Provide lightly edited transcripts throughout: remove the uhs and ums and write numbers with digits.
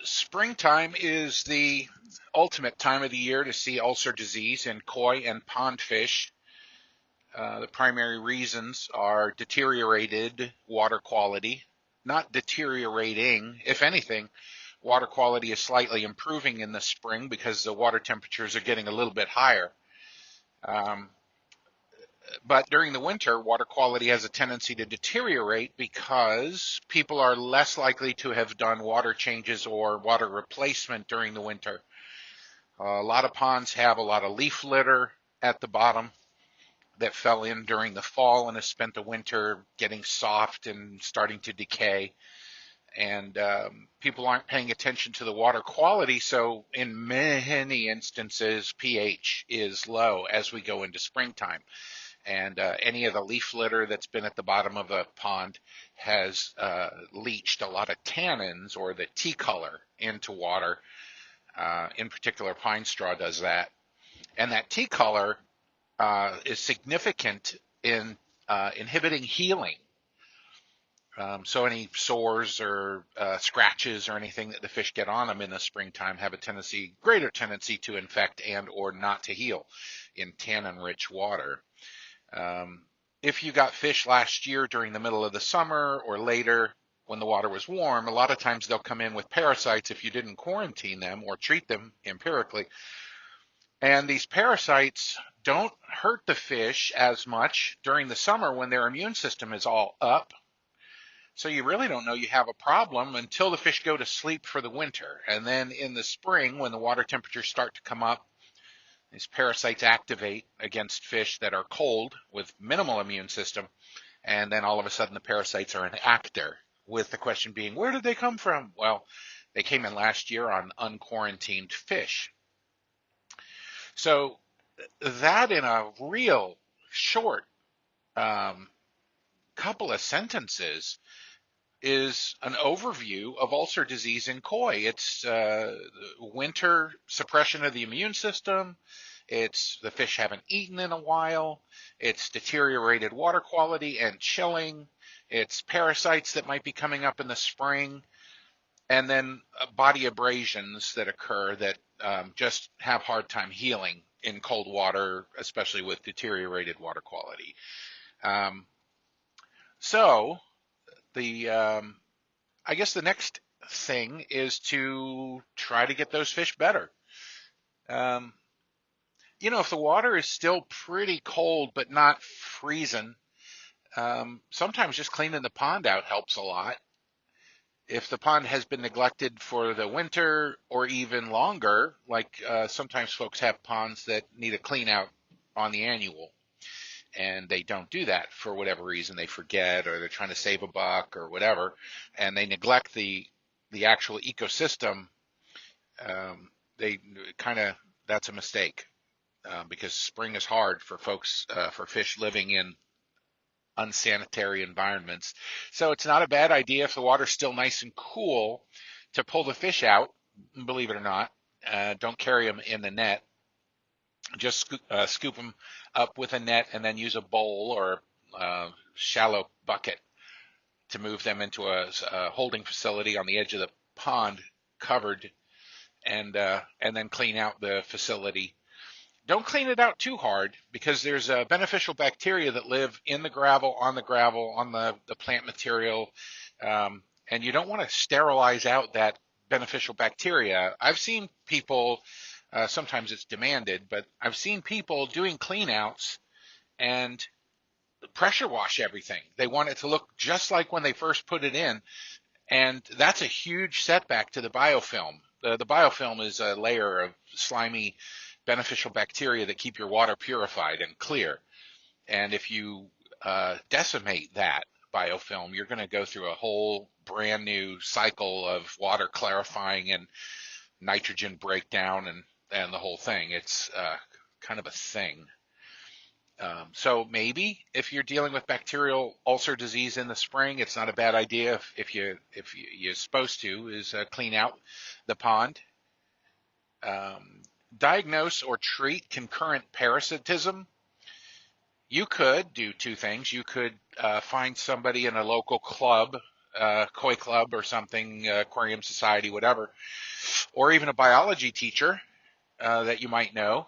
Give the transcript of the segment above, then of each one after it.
Springtime is the ultimate time of the year to see ulcer disease in koi and pond fish. The primary reasons are deteriorated water quality, not deteriorating. If anything, water quality is slightly improving in the spring because the water temperatures are getting a little bit higher. Um, but during the winter, water quality has a tendency to deteriorate because people are less likely to have done water changes or water replacement during the winter. A lot of ponds have a lot of leaf litter at the bottom that fell in during the fall and has spent the winter getting soft and starting to decay. And people aren't paying attention to the water quality, so in many instances, pH is low as we go into springtime. And any of the leaf litter that's been at the bottom of a pond has leached a lot of tannins or the tea color into water. In particular, pine straw does that. And that tea color is significant in inhibiting healing. So any sores or scratches or anything that the fish get on them in the springtime have a greater tendency to infect and or not to heal in tannin-rich water. If you got fish last year during the middle of the summer or later when the water was warm, a lot of times they'll come in with parasites if you didn't quarantine them or treat them empirically. And these parasites don't hurt the fish as much during the summer when their immune system is all up. So you really don't know you have a problem until the fish go to sleep for the winter. And then in the spring, when the water temperatures start to come up, these parasites activate against fish that are cold with minimal immune system. And then all of a sudden the parasites are an actor, with the question being, where did they come from? Well, they came in last year on unquarantined fish. So that in a real short couple of sentences is an overview of ulcer disease in koi. It's winter suppression of the immune system. It's the fish haven't eaten in a while. It's deteriorated water quality and chilling. It's parasites that might be coming up in the spring. And then body abrasions that occur that just have hard time healing in cold water, especially with deteriorated water quality. So I guess the next thing is to try to get those fish better. If the water is still pretty cold but not freezing, sometimes just cleaning the pond out helps a lot. If the pond has been neglected for the winter or even longer, like sometimes folks have ponds that need a clean out on the annual, and they don't do that for whatever reason. They forget, or they're trying to save a buck or whatever, and they neglect the actual ecosystem. That's a mistake because spring is hard for folks, for fish living in unsanitary environments. So it's not a bad idea if the water's still nice and cool to pull the fish out, believe it or not. Don't carry them in the net. Just scoop them up with a net and then use a bowl or a shallow bucket to move them into a holding facility on the edge of the pond, covered, and then clean out the facility. Don't clean it out too hard because there's beneficial bacteria that live in the gravel, on the plant material, and you don't want to sterilize out that beneficial bacteria. I've seen people, sometimes it's demanded, but I've seen people doing cleanouts and pressure wash everything. They want it to look just like when they first put it in, and that's a huge setback to the biofilm. The biofilm is a layer of slimy beneficial bacteria that keep your water purified and clear. And if you decimate that biofilm, you're going to go through a whole brand new cycle of water clarifying and nitrogen breakdown and the whole thing. It's kind of a thing. So maybe if you're dealing with bacterial ulcer disease in the spring, it's not a bad idea if you're supposed to is clean out the pond. Diagnose or treat concurrent parasitism. You could do two things. You could find somebody in a local club koi club or something, aquarium society, whatever, or even a biology teacher that you might know,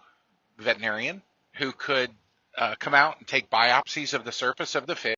veterinarian, who could come out and take biopsies of the surface of the fish